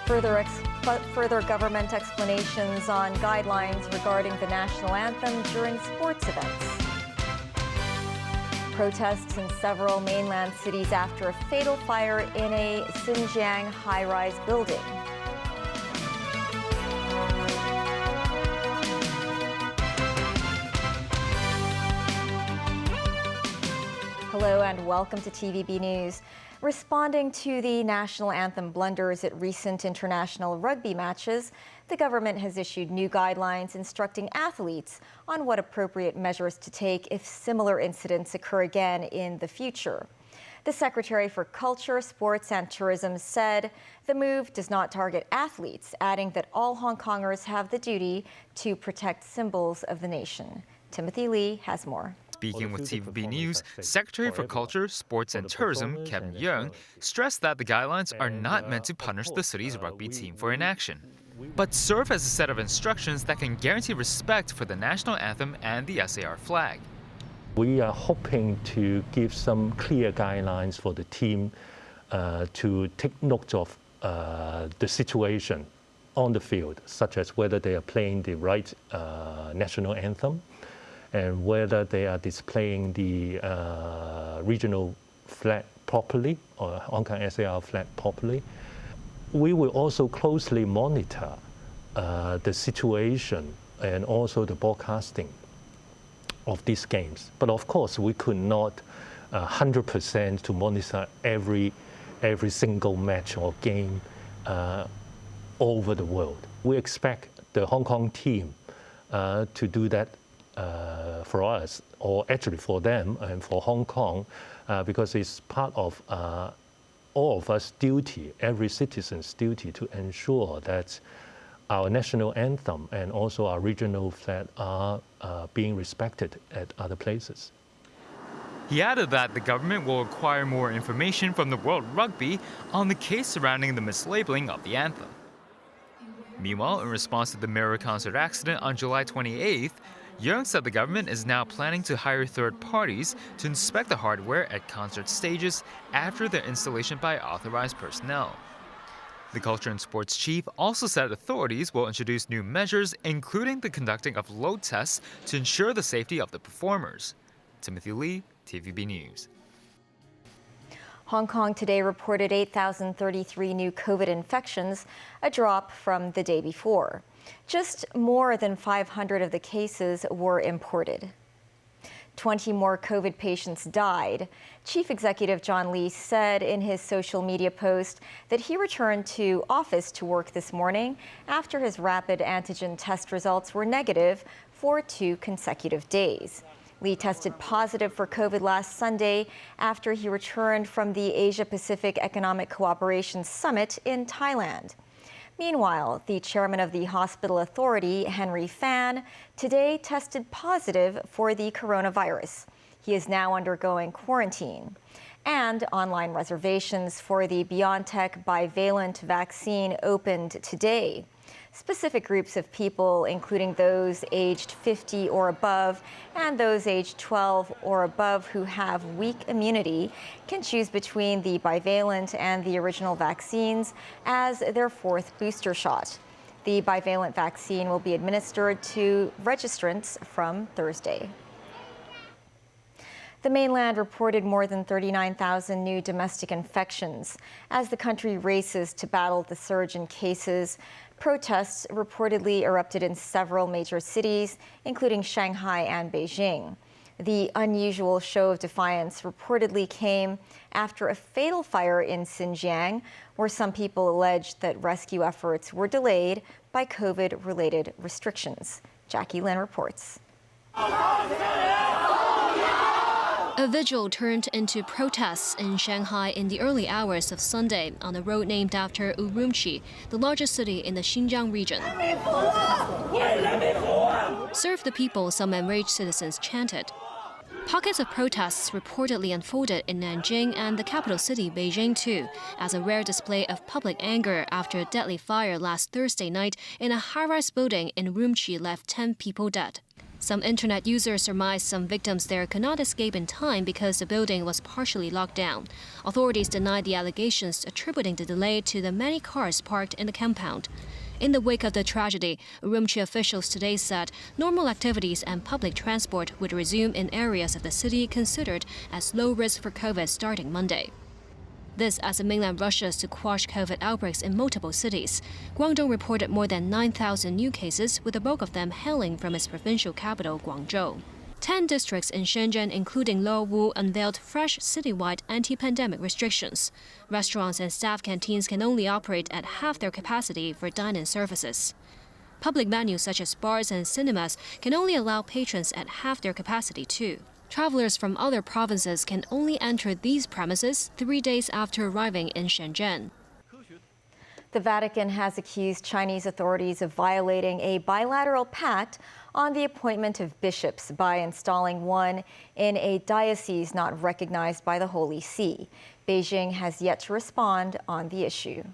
Further government explanations on guidelines regarding the national anthem during sports events. Protests in several mainland cities after a fatal fire in a Xinjiang high-rise building. Hello and welcome to TVB News. Responding to the national anthem blunders at recent international rugby matches, the government has issued new guidelines instructing athletes on what appropriate measures to take if similar incidents occur again in the future. The Secretary for Culture, Sports and Tourism said the move does not target athletes, adding that all Hong Kongers have the duty to protect symbols of the nation. Timothy Lee has more. Speaking with TVB News, Secretary for Culture, Sports and Tourism, Kevin Yeung, stressed that the guidelines are not meant to punish the city's rugby team for inaction, but serve as a set of instructions that can guarantee respect for the national anthem and the SAR flag. We are hoping to give some clear guidelines for the team to take note of the situation on the field, such as whether they are playing the right national anthem, and whether they are displaying the regional flag properly or Hong Kong SAR flag properly. We will also closely monitor the situation and also the broadcasting of these games. But of course, we could not 100% to monitor every single match or game over the world. We expect the Hong Kong team to do that for us, or actually for them and for Hong Kong, because it's part of all of us' duty, every citizen's duty, to ensure that our national anthem and also our regional flag are being respected at other places. He added that the government will acquire more information from the World Rugby on the case surrounding the mislabeling of the anthem. Meanwhile, in response to the Mirror concert accident on July 28th, Yeung said the government is now planning to hire third parties to inspect the hardware at concert stages after their installation by authorized personnel. The Culture and Sports Chief also said authorities will introduce new measures, including the conducting of load tests to ensure the safety of the performers. Timothy Lee, TVB News. Hong Kong today reported 8,033 new COVID infections, a drop from the day before. Just more than 500 of the cases were imported. 20 more COVID patients died. Chief Executive John Lee said in his social media post that he returned to office to work this morning after his rapid antigen test results were negative for 2 consecutive days. Lee tested positive for COVID last Sunday after he returned from the Asia-Pacific Economic Cooperation Summit in Thailand. Meanwhile, the chairman of the hospital authority, Henry Fan, today tested positive for the coronavirus. He is now undergoing quarantine. And online reservations for the BioNTech bivalent vaccine opened today. Specific groups of people, including those aged 50 or above and those aged 12 or above who have weak immunity, can choose between the bivalent and the original vaccines as their 4th booster shot. The bivalent vaccine will be administered to registrants from Thursday. The mainland reported more than 39,000 new domestic infections. As the country races to battle the surge in cases, protests reportedly erupted in several major cities, including Shanghai and Beijing. The unusual show of defiance reportedly came after a fatal fire in Xinjiang, where some people alleged that rescue efforts were delayed by COVID-related restrictions. Jackie Lin reports. A vigil turned into protests in Shanghai in the early hours of Sunday on a road named after Urumqi, the largest city in the Xinjiang region. Serve the people, some enraged citizens chanted. Pockets of protests reportedly unfolded in Nanjing and the capital city, Beijing, too, as a rare display of public anger after a deadly fire last Thursday night in a high-rise building in Urumqi left 10 people dead. Some internet users surmised some victims there could not escape in time because the building was partially locked down. Authorities denied the allegations, attributing the delay to the many cars parked in the compound. In the wake of the tragedy, Urumqi officials today said normal activities and public transport would resume in areas of the city considered as low risk for COVID starting Monday. This as the mainland rushes to quash COVID outbreaks in multiple cities. Guangdong reported more than 9,000 new cases, with the bulk of them hailing from its provincial capital, Guangzhou. 10 districts in Shenzhen, including Luowu, unveiled fresh citywide anti-pandemic restrictions. Restaurants and staff canteens can only operate at half their capacity for dine-in services. Public venues such as bars and cinemas can only allow patrons at half their capacity too. Travelers from other provinces can only enter these premises 3 days after arriving in Shenzhen. The Vatican has accused Chinese authorities of violating a bilateral pact on the appointment of bishops by installing one in a diocese not recognized by the Holy See. Beijing has yet to respond on the issue.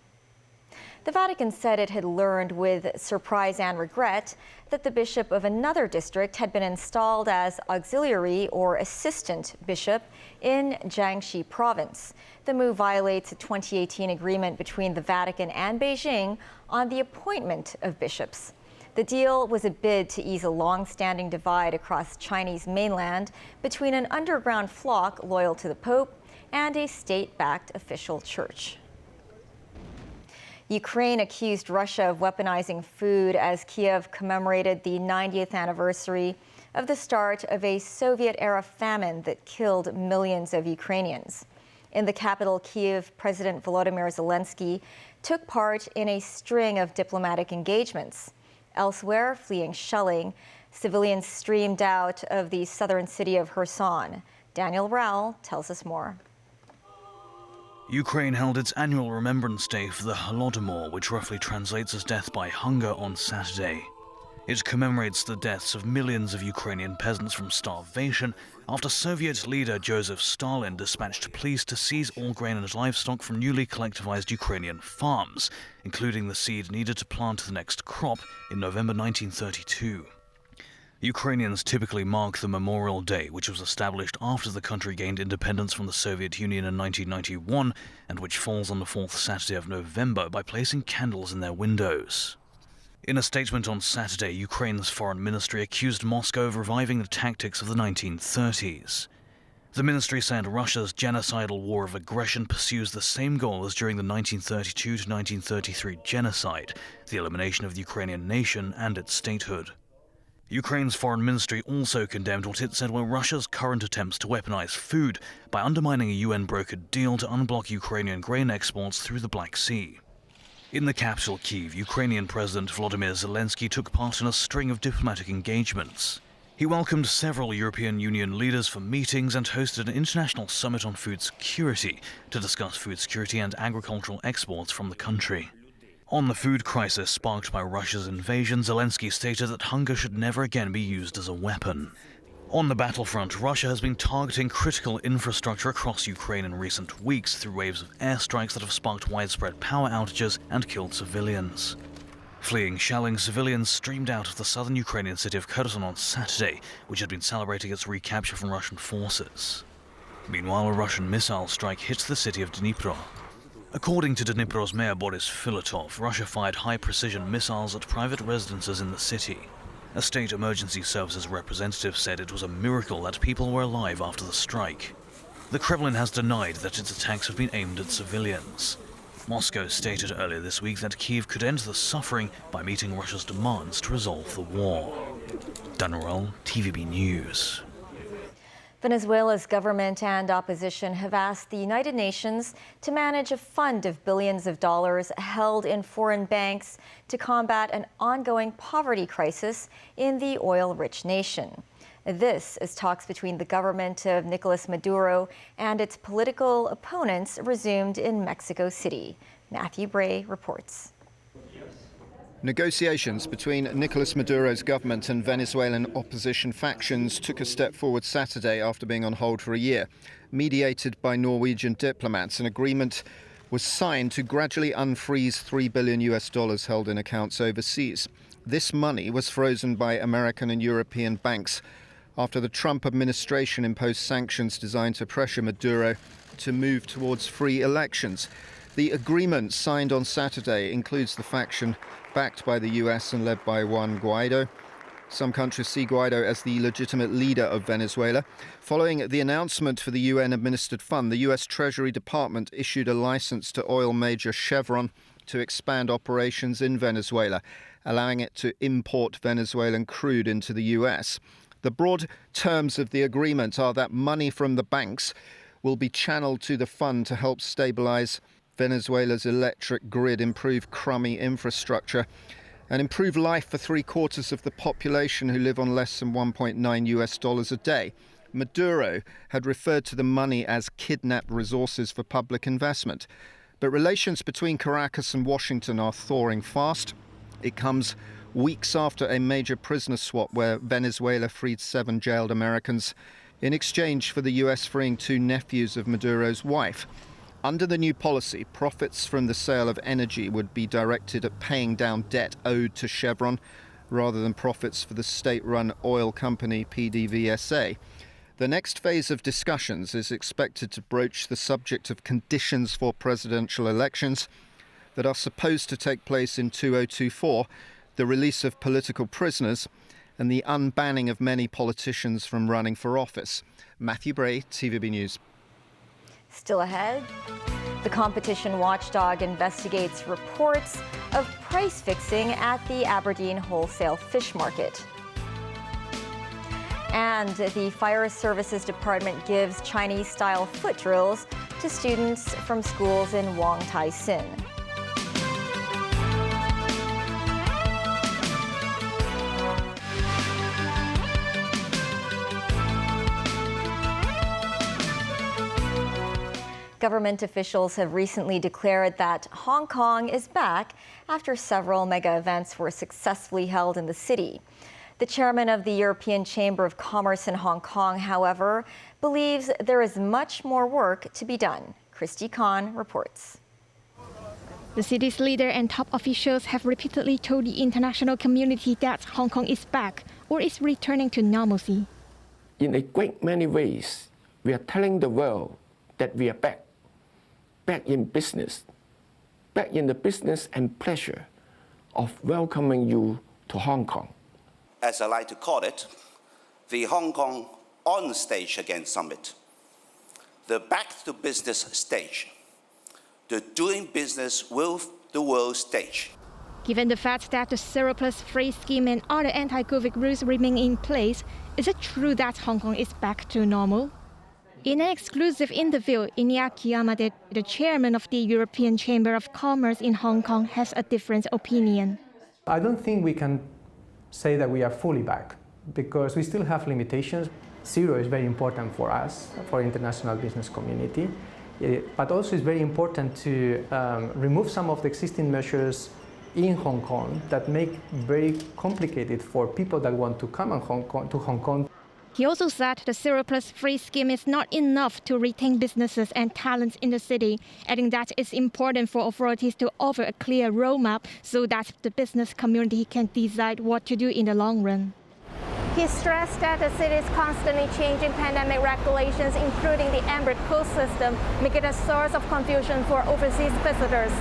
The Vatican said it had learned with surprise and regret that the bishop of another district had been installed as auxiliary or assistant bishop in Jiangxi province. The move violates a 2018 agreement between the Vatican and Beijing on the appointment of bishops. The deal was a bid to ease a long-standing divide across Chinese mainland between an underground flock loyal to the Pope and a state-backed official church. Ukraine accused Russia of weaponizing food as Kiev commemorated the 90th anniversary of the start of a Soviet-era famine that killed millions of Ukrainians. In the capital, Kiev, President Volodymyr Zelensky took part in a string of diplomatic engagements. Elsewhere, fleeing shelling, civilians streamed out of the southern city of Kherson. Daniel Rowell tells us more. Ukraine held its annual Remembrance Day for the Holodomor, which roughly translates as death by hunger, on Saturday. It commemorates the deaths of millions of Ukrainian peasants from starvation after Soviet leader Joseph Stalin dispatched police to seize all grain and livestock from newly collectivized Ukrainian farms, including the seed needed to plant the next crop in November 1932. Ukrainians typically mark the Memorial Day, which was established after the country gained independence from the Soviet Union in 1991 and which falls on the fourth Saturday of November, by placing candles in their windows. In a statement on Saturday, Ukraine's foreign ministry accused Moscow of reviving the tactics of the 1930s. The ministry said Russia's genocidal war of aggression pursues the same goal as during the 1932 to 1933 genocide, the elimination of the Ukrainian nation and its statehood. Ukraine's foreign ministry also condemned what it said were Russia's current attempts to weaponize food by undermining a UN-brokered deal to unblock Ukrainian grain exports through the Black Sea. In the capital, Kyiv, Ukrainian President Volodymyr Zelensky took part in a string of diplomatic engagements. He welcomed several European Union leaders for meetings and hosted an international summit on food security to discuss food security and agricultural exports from the country. On the food crisis sparked by Russia's invasion, Zelensky stated that hunger should never again be used as a weapon. On the battlefront, Russia has been targeting critical infrastructure across Ukraine in recent weeks through waves of airstrikes that have sparked widespread power outages and killed civilians. Fleeing shelling, civilians streamed out of the southern Ukrainian city of Kherson on Saturday, which had been celebrating its recapture from Russian forces. Meanwhile, a Russian missile strike hit the city of Dnipro. According to Dnipro's mayor Boris Filatov, Russia fired high-precision missiles at private residences in the city. A state emergency services representative said it was a miracle that people were alive after the strike. The Kremlin has denied that its attacks have been aimed at civilians. Moscow stated earlier this week that Kyiv could end the suffering by meeting Russia's demands to resolve the war. Daniel, TVB News. Venezuela's government and opposition have asked the United Nations to manage a fund of billions of dollars held in foreign banks to combat an ongoing poverty crisis in the oil-rich nation. This as talks between the government of Nicolas Maduro and its political opponents resumed in Mexico City. Matthew Bray reports. Negotiations between Nicolas Maduro's government and Venezuelan opposition factions took a step forward Saturday after being on hold for a year. Mediated by Norwegian diplomats, an agreement was signed to gradually unfreeze $3 billion held in accounts overseas. This money was frozen by American and European banks after the Trump administration imposed sanctions designed to pressure Maduro to move towards free elections. The agreement signed on Saturday includes the faction backed by the US and led by Juan Guaido. Some countries see Guaido as the legitimate leader of Venezuela. Following the announcement for the UN-administered fund, the US Treasury Department issued a license to oil major Chevron to expand operations in Venezuela, allowing it to import Venezuelan crude into the US. The broad terms of the agreement are that money from the banks will be channeled to the fund to help stabilize Venezuela's electric grid, improve crummy infrastructure, and improve life for 3/4 of the population who live on less than $1.9 a day. Maduro had referred to the money as kidnapped resources for public investment. But relations between Caracas and Washington are thawing fast. It comes weeks after a major prisoner swap where Venezuela freed 7 jailed Americans in exchange for the US freeing 2 nephews of Maduro's wife. Under the new policy, profits from the sale of energy would be directed at paying down debt owed to Chevron rather than profits for the state-run oil company PDVSA. The next phase of discussions is expected to broach the subject of conditions for presidential elections that are supposed to take place in 2024, the release of political prisoners, and the unbanning of many politicians from running for office. Matthew Bray, TVB News. Still ahead, the competition watchdog investigates reports of price fixing at the Aberdeen wholesale fish market. And the Fire Services Department gives Chinese-style foot drills to students from schools in Wong Tai Sin. Government officials have recently declared that Hong Kong is back after several mega events were successfully held in the city. The chairman of the European Chamber of Commerce in Hong Kong, however, believes there is much more work to be done. Christy Khan reports. The city's leader and top officials have repeatedly told the international community that Hong Kong is back or is returning to normalcy. In a great many ways, we are telling the world that we are back. Back in business, back in the business and pleasure of welcoming you to Hong Kong. As I like to call it, the Hong Kong On Stage Again Summit, the back to business stage, the doing business with the world stage. Given the fact that the surplus free scheme and other anti-COVID rules remain in place, is it true that Hong Kong is back to normal? In an exclusive interview, Iñaki Amadé, the chairman of the European Chamber of Commerce in Hong Kong, has a different opinion. I don't think we can say that we are fully back because we still have limitations. Zero is very important for us, for international business community, but also it's very important to remove some of the existing measures in Hong Kong that make very complicated for people that want to come to Hong Kong. He also said the surplus free scheme is not enough to retain businesses and talents in the city, adding that it's important for authorities to offer a clear roadmap so that the business community can decide what to do in the long run. He stressed that the city's constantly changing pandemic regulations, including the Amber Coast system, make it a source of confusion for overseas visitors.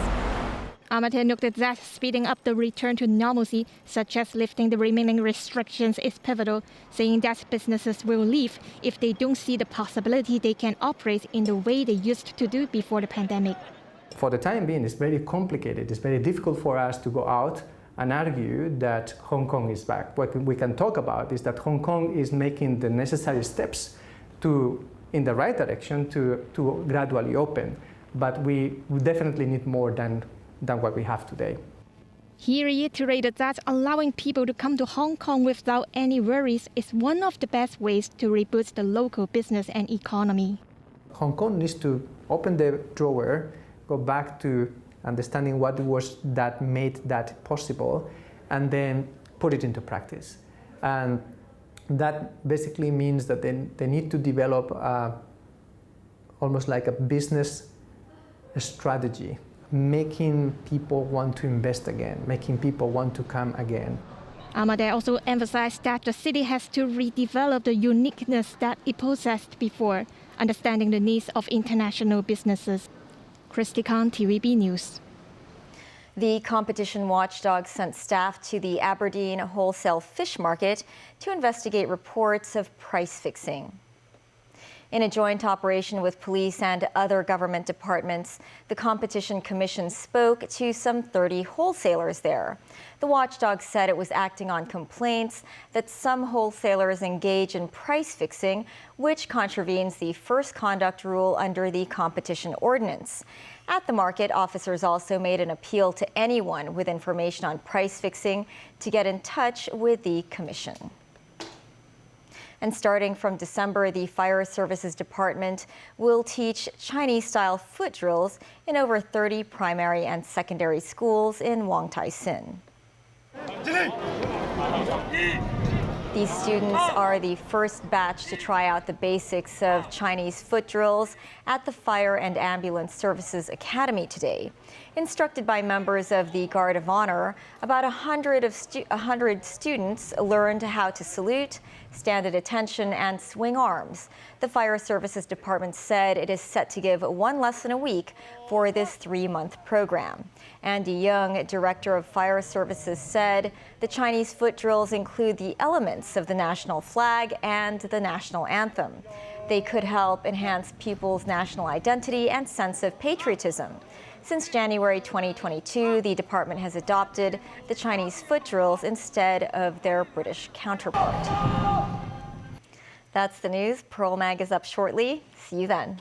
Amadé noted that speeding up the return to normalcy, such as lifting the remaining restrictions, is pivotal, saying that businesses will leave if they don't see the possibility they can operate in the way they used to do before the pandemic. For the time being, it's very complicated. It's very difficult for us to go out and argue that Hong Kong is back. What we can talk about is that Hong Kong is making the necessary steps in the right direction to gradually open. But we definitely need more than what we have today. He reiterated that allowing people to come to Hong Kong without any worries is one of the best ways to reboot the local business and economy. Hong Kong needs to open the drawer, go back to understanding what it was that made that possible, and then put it into practice. And that basically means that they need to develop almost like a business strategy making people want to invest again, making people want to come again. Ahmad also emphasized that the city has to redevelop the uniqueness that it possessed before, understanding the needs of international businesses. Christy Khan, TVB News. The competition watchdog sent staff to the Aberdeen wholesale fish market to investigate reports of price fixing. In a joint operation with police and other government departments, the Competition Commission spoke to some 30 wholesalers there. The watchdog said it was acting on complaints that some wholesalers engage in price fixing, which contravenes the first conduct rule under the competition ordinance. At the market, officers also made an appeal to anyone with information on price fixing to get in touch with the commission. And starting from December, the Fire Services Department will teach Chinese-style foot drills in over 30 primary and secondary schools in Wong Tai Sin. These students are the first batch to try out the basics of Chinese foot drills at the Fire and Ambulance Services Academy today. Instructed by members of the Guard of Honor, about 100 students learned how to salute, stand at attention, and swing arms. The Fire Services Department said it is set to give one lesson a week for this 3-month program. Andy Young, Director of Fire Services, said the Chinese foot drills include the elements of the national flag and the national anthem. They could help enhance pupils' national identity and sense of patriotism. Since January 2022, the department has adopted the Chinese foot drills instead of their British counterpart. That's the news. Pearl Mag is up shortly. See you then.